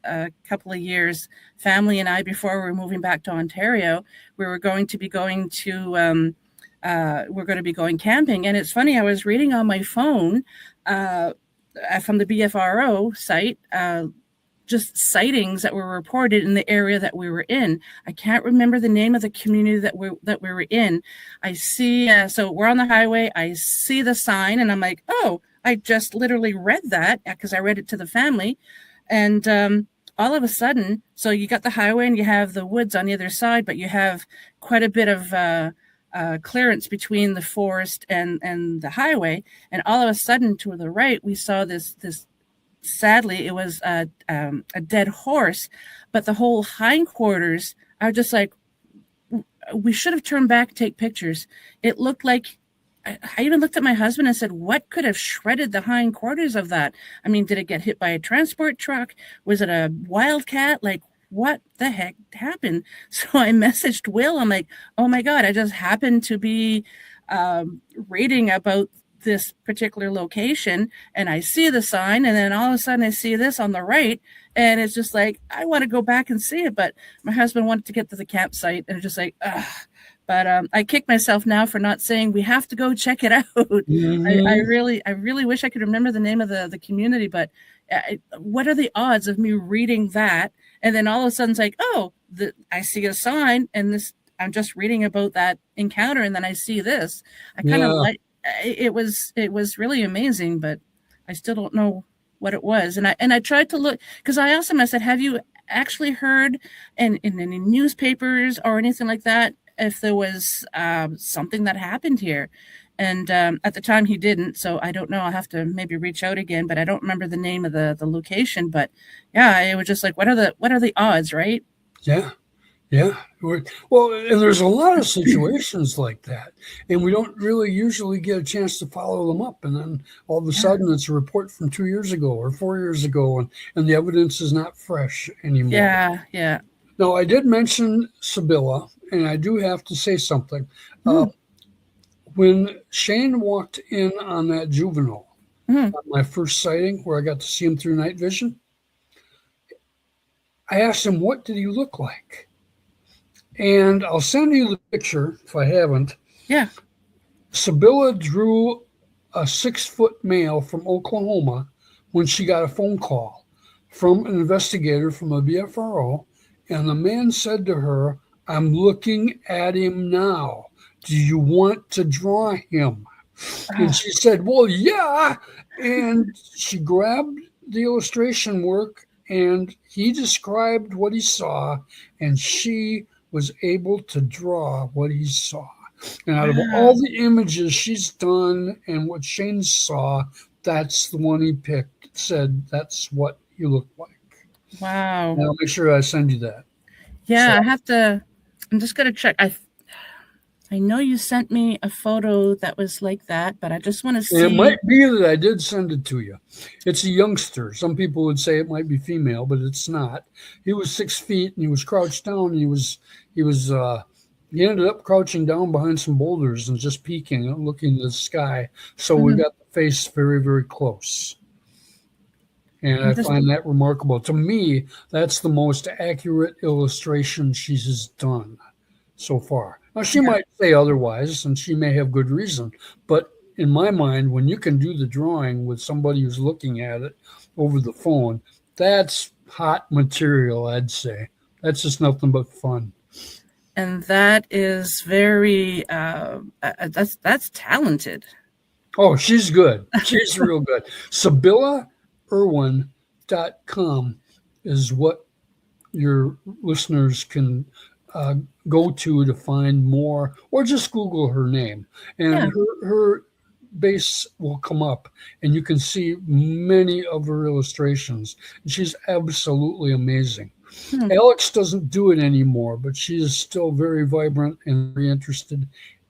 a couple of years, family and I, before we were moving back to Ontario, we were going to be going camping. And it's funny, I was reading on my phone from the BFRO site, just sightings that were reported in the area that we were in. I can't remember the name of the community that we were in. I see, so we're on the highway. I see the sign, and I'm like, oh, I just literally read that because I read it to the family, and all of a sudden, so you got the highway and you have the woods on the other side, but you have quite a bit of clearance between the forest and the highway, and all of a sudden, to the right, we saw this. Sadly, it was a dead horse, but the whole hindquarters I was just like, we should have turned back to take pictures. It looked like, I even looked at my husband and said, what could have shredded the hindquarters of that? I mean, did it get hit by a transport truck? Was it a wildcat? Like, what the heck happened? So I messaged Will. I'm like, oh my God, I just happened to be reading about this particular location, and I see the sign, and then all of a sudden I see this on the right, and it's just like, I want to go back and see it, but my husband wanted to get to the campsite, and it's just like, ugh. But I kick myself now for not saying we have to go check it out. I really wish I could remember the name of the community, but what are the odds of me reading that, and then all of a sudden it's like, oh, I see a sign, and this, I'm just reading about that encounter, and then I see this. I kind of like it was really amazing, but I still don't know what it was. And I tried to look, because I asked him, I said, have you actually heard in any newspapers or anything like that if there was something that happened here? And at the time he didn't, so I don't know. I'll have to maybe reach out again, but I don't remember the name of the location. But yeah, it was just like, what are the odds, right? Yeah. Yeah. Well, and there's a lot of situations like that, and we don't really usually get a chance to follow them up. And then all of a sudden it's a report from 2 years ago or 4 years ago, and the evidence is not fresh anymore. Yeah. Yeah. Now, I did mention Sibylla, and I do have to say something. When Shane walked in on that juvenile, on my first sighting where I got to see him through night vision, I asked him, what did he look like? And I'll send you the picture if I haven't. Yeah. Sibylla drew a 6-foot male from Oklahoma when she got a phone call from an investigator from a BFRO. And the man said to her, I'm looking at him now. Do you want to draw him? And she said, well, yeah. And she grabbed the illustration work and he described what he saw, and she was able to draw what he saw. And out of all the images she's done and what Shane saw, that's the one he picked, said that's what you look like. Wow. Now, make sure I send you that. Yeah, so, I'm just going to check. I know you sent me a photo that was like that, but I just want to see. It might be that I did send it to you. It's a youngster. Some people would say it might be female, but it's not. He was 6 feet and he was crouched down. He ended up crouching down behind some boulders and just peeking and looking at the sky. So we got the face very, very close. And I find that remarkable. To me, that's the most accurate illustration she has done so far. Now, she might say otherwise, and she may have good reason. But in my mind, when you can do the drawing with somebody who's looking at it over the phone, that's hot material, I'd say. That's just nothing but fun. And that is very, that's talented. Oh, she's good. She's real good. SibyllaIrwin.com is what your listeners can go to find more, or just Google her name, and her base will come up, and you can see many of her illustrations. She's absolutely amazing. Alex doesn't do it anymore, but she is still very vibrant and very interested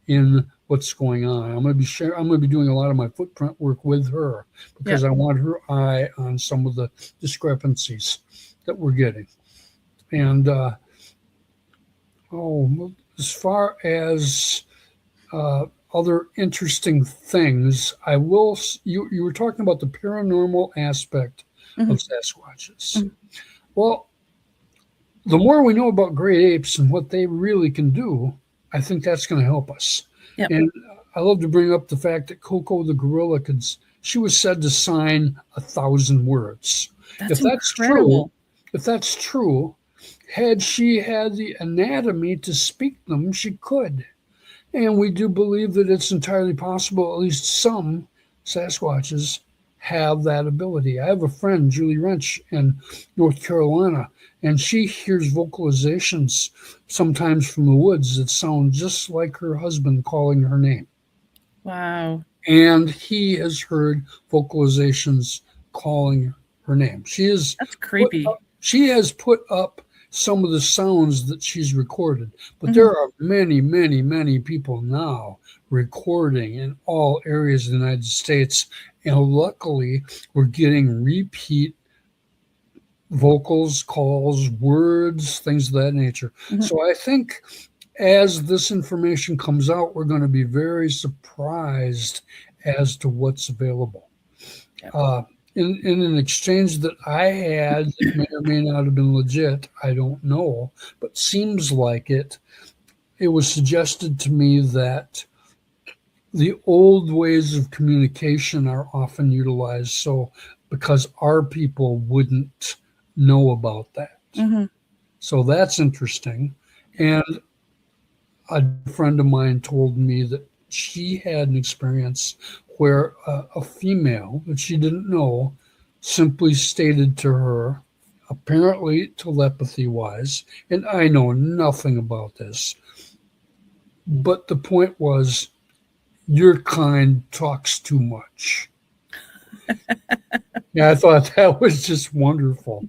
in what's going on. I'm going to be doing a lot of my footprint work with her because I want her eye on some of the discrepancies that we're getting. And as far as other interesting things, you were talking about the paranormal aspect of Sasquatches. Well, the more we know about great apes and what they really can do, I think that's going to help us. And I love to bring up the fact that Coco the gorilla she was said to sign 1,000 words. That's incredible. If that's true, had she had the anatomy to speak them, she could. And we do believe that it's entirely possible, at least some Sasquatches have that ability. I have a friend, Julie Wrench, in North Carolina, and she hears vocalizations sometimes from the woods that sound just like her husband calling her name. Wow. And he has heard vocalizations calling her name. That's creepy. She has put up some of the sounds that she's recorded. But there are many, many, many people now recording in all areas of the United States. And luckily, we're getting repeat vocals, calls, words, things of that nature. So I think as this information comes out, we're going to be very surprised as to what's available. In an exchange that I had that may or may not have been legit, I don't know, but seems like it was suggested to me that the old ways of communication are often utilized, so because our people wouldn't know about that. So that's interesting. And a friend of mine told me that she had an experience where a female that she didn't know simply stated to her, apparently telepathy-wise, and I know nothing about this, but the point was, your kind talks too much. Yeah, I thought that was just wonderful.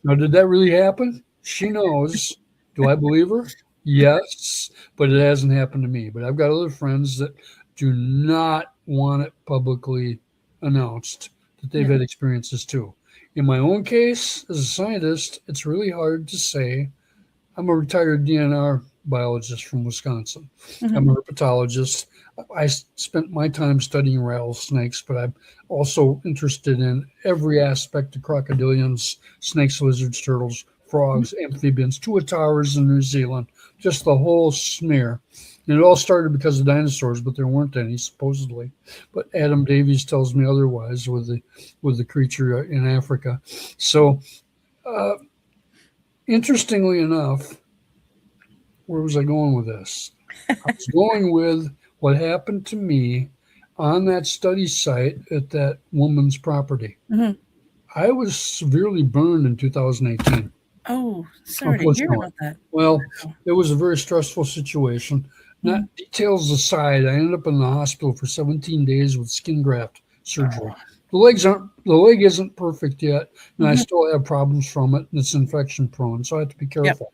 Now, did that really happen? She knows. Do I believe her? Yes, but it hasn't happened to me. But I've got other friends that do not want it publicly announced that they've had experiences too. In my own case, as a scientist, it's really hard to say. I'm a retired DNR biologist from Wisconsin. I'm a herpetologist. I spent my time studying rattlesnakes, but I'm also interested in every aspect of crocodilians, snakes, lizards, turtles, frogs, amphibians, tuatara in New Zealand, just the whole smear. And it all started because of dinosaurs, but there weren't any, supposedly. But Adam Davies tells me otherwise with the creature in Africa. So, interestingly enough, where was I going with this? I was going with what happened to me on that study site at that woman's property. I was severely burned in 2018. Oh, sorry to hear about that. Well, it was a very stressful situation. Not details aside, I ended up in the hospital for 17 days with skin graft surgery. The leg isn't perfect yet, and I still have problems from it, and it's infection prone, so I have to be careful.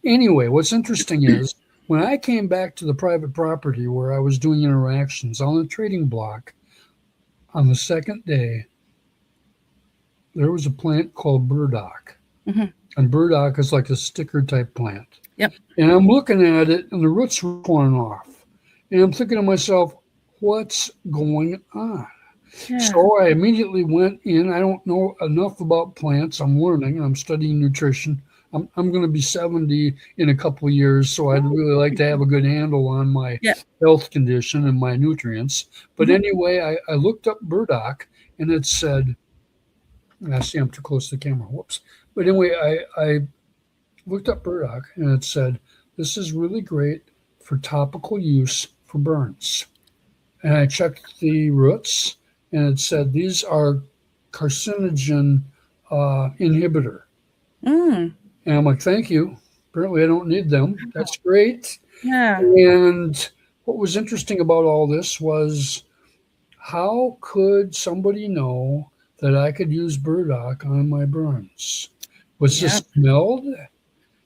Anyway, what's interesting is when I came back to the private property where I was doing interactions on the trading block, on the second day, there was a plant called burdock. And burdock is like a sticker type plant. And I'm looking at it, and the roots were torn off. And I'm thinking to myself, what's going on? So I immediately went in. I don't know enough about plants. I'm learning, and I'm studying nutrition. I'm going to be 70 in a couple of years, so I'd really like to have a good handle on my health condition and my nutrients. But anyway, I looked up burdock, and it said, I see I'm too close to the camera. Whoops. But anyway, I looked up burdock, and it said, this is really great for topical use for burns. And I checked the roots, and it said these are carcinogen inhibitor. And I'm like, thank you. Apparently I don't need them. That's great. And what was interesting about all this was, how could somebody know that I could use burdock on my burns? Was this smelled?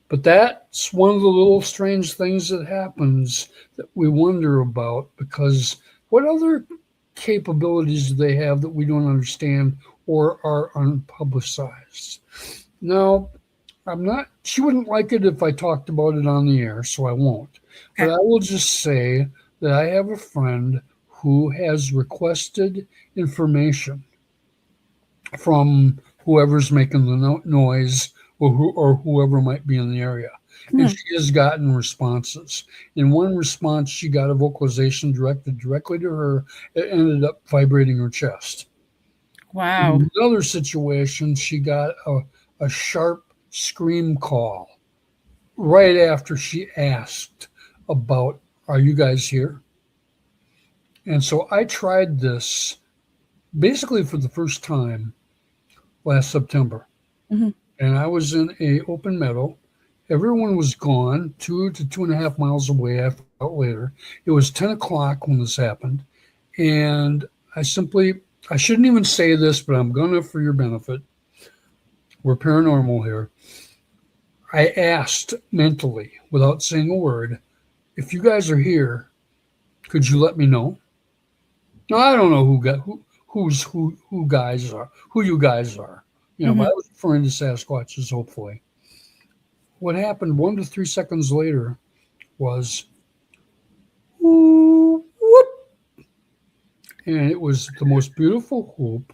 But that's one of the little strange things that happens that we wonder about, because what other capabilities do they have that we don't understand or are unpublicized? Now, she wouldn't like it if I talked about it on the air, so I won't. But I will just say that I have a friend who has requested information from whoever's making the noise or whoever might be in the area. And she has gotten responses. In one response, she got a vocalization directed directly to her. It ended up vibrating her chest. Wow. In another situation, she got a sharp scream call right after she asked about, are you guys here? And so I tried this basically for the first time last September. And I was in a open meadow. Everyone was gone 2 to 2.5 miles away. I found out later. It was 10 o'clock when this happened. And I shouldn't even say this, but I'm going to for your benefit. We're paranormal here. I asked mentally, without saying a word, if you guys are here, could you let me know? Now I don't know who guys are, who you guys are. But I was referring to Sasquatches, hopefully. What happened 1 to 3 seconds later was whoop, whoop, and it was the most beautiful whoop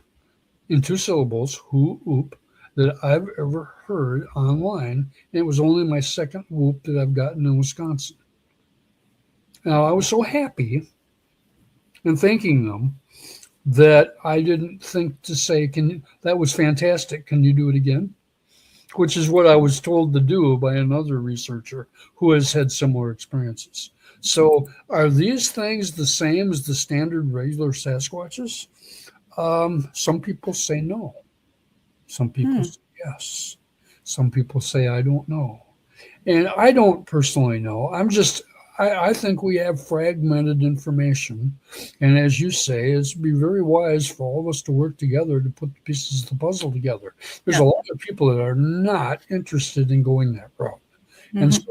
in 2 syllables, whoop, that I've ever heard online. And it was only my second whoop that I've gotten in Wisconsin. Now, I was so happy and thanking them that I didn't think to say, that was fantastic. Can you do it again? Which is what I was told to do by another researcher who has had similar experiences. So are these things the same as the standard regular Sasquatches? Some people say no. Some people say yes. Some people say, I don't know. And I don't personally know. I think we have fragmented information. And as you say, it's be very wise for all of us to work together to put the pieces of the puzzle together. There's a lot of people that are not interested in going that route. And so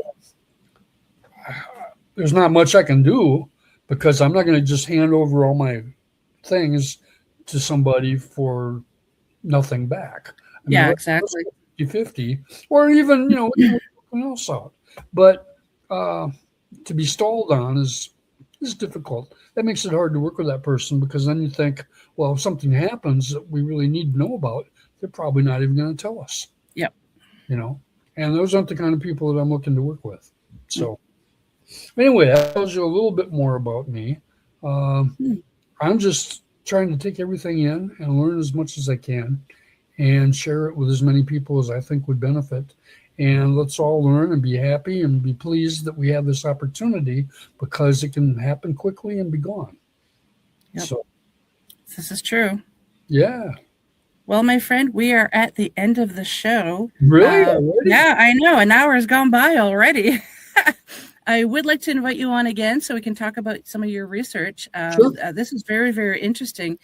there's not much I can do, because I'm not going to just hand over all my things to somebody for nothing back. Exactly. 50-50, or even, something else out. But to be stalled on is difficult. That makes it hard to work with that person, because then you think, well, if something happens that we really need to know about, they're probably not even going to tell us. Yep. And those aren't the kind of people that I'm looking to work with. So anyway, that tells you a little bit more about me. I'm just trying to take everything in and learn as much as I can and share it with as many people as I think would benefit. And let's all learn and be happy and be pleased that we have this opportunity, because it can happen quickly and be gone. Yep. So this is true. Yeah. Well, my friend, we are at the end of the show. Really? Already? Yeah, I know. An hour has gone by already. I would like to invite you on again so we can talk about some of your research. Sure. This is very, very interesting.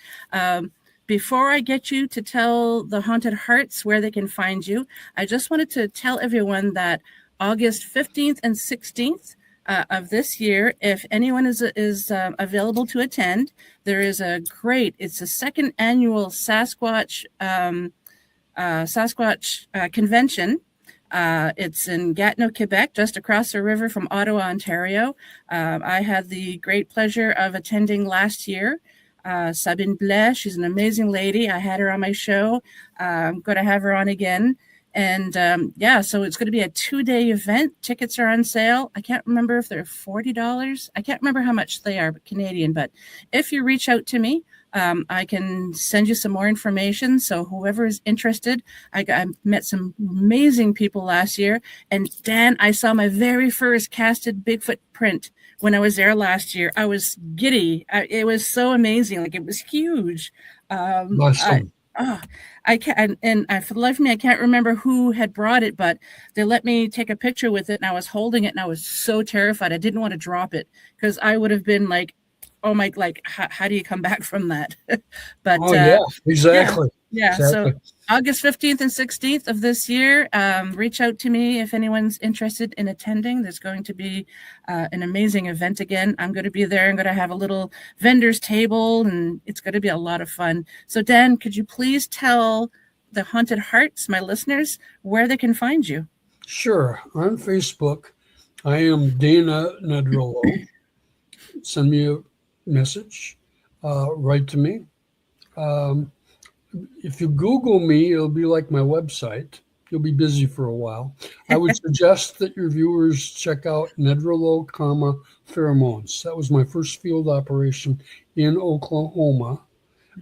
Before I get you to tell the Haunted Hearts where they can find you, I just wanted to tell everyone that August 15th and 16th of this year, if anyone is available to attend, there is it's the second annual Sasquatch convention. It's in Gatineau, Quebec, just across the river from Ottawa, Ontario. I had the great pleasure of attending last year. Sabine Blais, she's an amazing lady. I had her on my show. I'm going to have her on again. And so it's going to be a 2-day event. Tickets are on sale. I can't remember if they're $40. I can't remember how much they are Canadian, but if you reach out to me, I can send you some more information. So whoever is interested, I met some amazing people last year. And Dan, I saw my very first casted Bigfoot print when I was there last year. I was giddy. It was so amazing. Like, it was huge. Awesome. I can't, and for the life of me, I can't remember who had brought it, but they let me take a picture with it, and I was holding it, and I was so terrified. I didn't want to drop it, because I would have been like, oh my, like, how do you come back from that? But yeah, exactly. Yeah. Exactly. So August 15th and 16th of this year, reach out to me if anyone's interested in attending. There's going to be an amazing event again. I'm going to be there. I'm going to have a little vendor's table, and it's going to be a lot of fun. So Dan, could you please tell the Haunted Hearts, my listeners, where they can find you? Sure. On Facebook, I am Dana Nedrelo. Send me a message, write to me. If you Google me, it'll be like my website. You'll be busy for a while. I would suggest that your viewers check out Nedrelo, pheromones. That was my first field operation in Oklahoma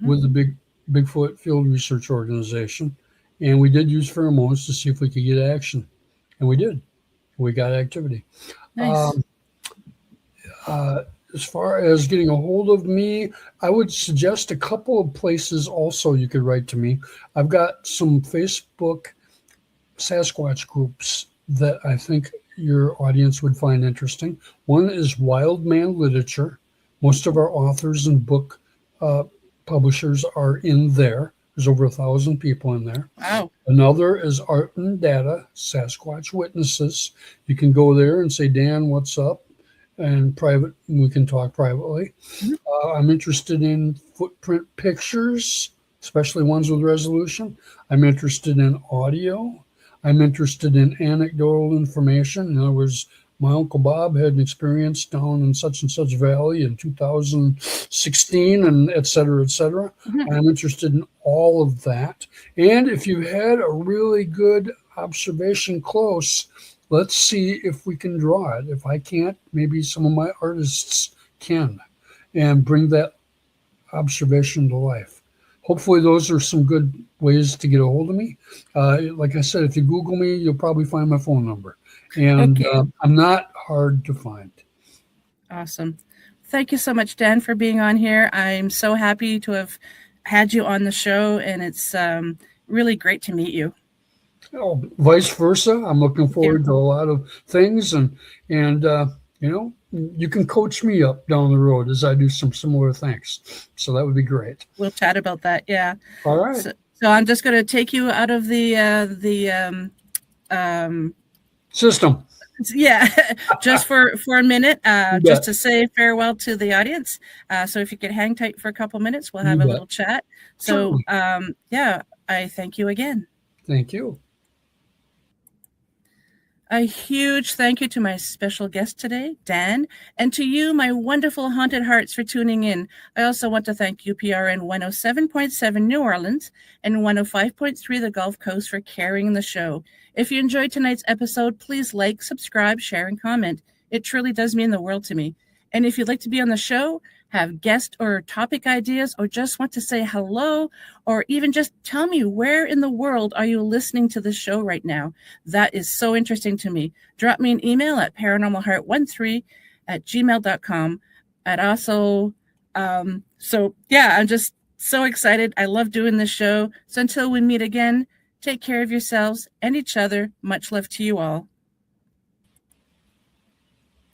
with the Bigfoot Field Research Organization. And we did use pheromones to see if we could get action. And we did. We got activity. Nice. As far as getting a hold of me, I would suggest a couple of places also you could write to me. I've got some Facebook Sasquatch groups that I think your audience would find interesting. One is Wild Man Literature. Most of our authors and book publishers are in there. There's over 1,000 people in there. Wow. Another is Art and Data, Sasquatch Witnesses. You can go there and say, Dan, what's up? And we can talk privately. I'm interested in footprint pictures, especially ones with resolution. I'm interested in audio. I'm interested in anecdotal information. In other words, my Uncle Bob had an experience down in such and such valley in 2016, and et cetera, et cetera. I'm interested in all of that. And if you had a really good observation close, let's see if we can draw it. If I can't, maybe some of my artists can, and bring that observation to life. Hopefully those are some good ways to get a hold of me. Like I said, if you Google me, you'll probably find my phone number. And okay. I'm not hard to find. Awesome. Thank you so much, Dan, for being on here. I'm so happy to have had you on the show, and it's really great to meet you. Oh, vice versa. I'm looking forward to a lot of things, and you know, you can coach me up down the road as I do some similar things. So that would be great. We'll chat about that. Yeah. All right. So I'm just going to take you out of the system. Yeah, just for a minute, just to say farewell to the audience. So if you could hang tight for a couple minutes, we'll have a little chat. So yeah, I thank you again. Thank you. A huge thank you to my special guest today, Dan, and to you, my wonderful haunted hearts, for tuning in. I also want to thank UPRN 107.7 New Orleans and 105.3 the Gulf Coast for carrying the show. If you enjoyed tonight's episode, please like, subscribe, share, and comment. It truly does mean the world to me. And if you'd like to be on the show, have guest or topic ideas, or just want to say hello, or even just tell me where in the world are you listening to this show right now, that is so interesting to me. Drop me an email at paranormalheart13@gmail.com. And also, so yeah, I'm just so excited. I love doing this show. So until we meet again, take care of yourselves and each other. Much love to you all.